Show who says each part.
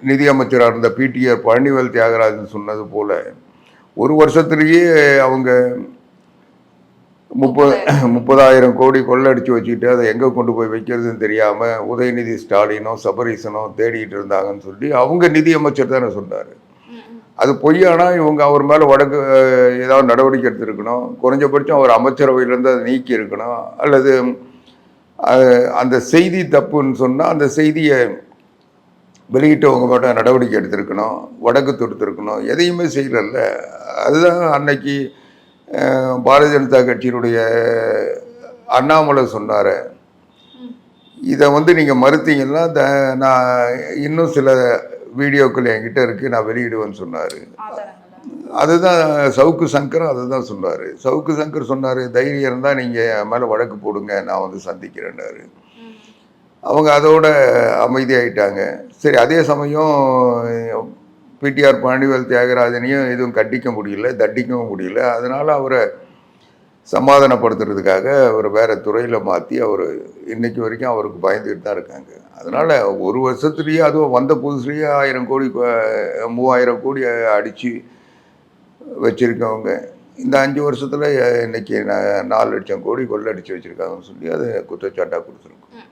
Speaker 1: நிதியமைச்சராக இருந்த பிடிஆர் பழனிவேல் தியாகராஜன் சொன்னது போல ஒரு வருஷத்துலேயே அவங்க 30,000 கோடி கொள்ளடிச்சு வச்சுக்கிட்டு அதை எங்கே கொண்டு போய் வைக்கிறதுன்னு தெரியாமல் உதயநிதி ஸ்டாலினோ சபரீசனோ தேடிட்டு இருந்தாங்கன்னு சொல்லி அவங்க நிதியமைச்சர் தானே சொன்னார். அது பொய்யானா இவங்க அவர் மேலே வழக்கு ஏதாவது நடவடிக்கை எடுத்திருக்கணும். குறைஞ்சபட்சம் அவர் அமைச்சரவையிலேருந்து அதை நீக்கி இருக்கணும். அல்லது அந்த செய்தி தப்புன்னு சொன்னால் அந்த செய்தியை வெளியிட்டவங்க மட்டும் நடவடிக்கை எடுத்திருக்கணும், வழக்கு தொடுத்திருக்கணும். எதையுமே செய்யறல்ல. அதுதான் அன்னைக்கு பாரதிய ஜனதா கட்சியினுடைய அண்ணாமலை சொன்னார், இதை நீங்கள் மறுத்தீங்கன்னா நான் இன்னும் சில வீடியோக்கள் என்கிட்ட இருக்குது, நான் வெளியிடுவேன்னு சொன்னார். அதுதான் சவுக்கு சங்கரும் அதை தான் சொன்னார். சவுக்கு சங்கர் சொன்னார், தைரியம் இருந்தால் நீங்கள் என் மேலே வழக்கு போடுங்க, நான் சந்திக்கிறேன்னாரு. அவங்க அதோட அமைதியாயிட்டாங்க. சரி, அதே சமயம் பிடிஆர் பழனிவேல் தியாகராஜனையும் எதுவும் கண்டிக்க முடியல, தண்டிக்கவும் முடியல. அதனால் அவரை சமாதானப்படுத்துறதுக்காக அவர் வேறு துறையில் மாற்றி அவர் இன்னைக்கு வரைக்கும் அவருக்கு பயந்துக்கிட்டு தான் இருக்காங்க. அதனால் ஒரு வருஷத்துலேயே அதுவும் வந்த புதுசுலேயே 1000 கோடி 3000 கோடி அடித்து வச்சுருக்கவங்க இந்த 5 வருஷத்தில் இன்னைக்கு 4 லட்சம் கோடி கொள்ளடிச்சு வச்சுருக்காங்கன்னு சொல்லி அதை குற்றச்சாட்டாக கொடுத்துருக்கோம்.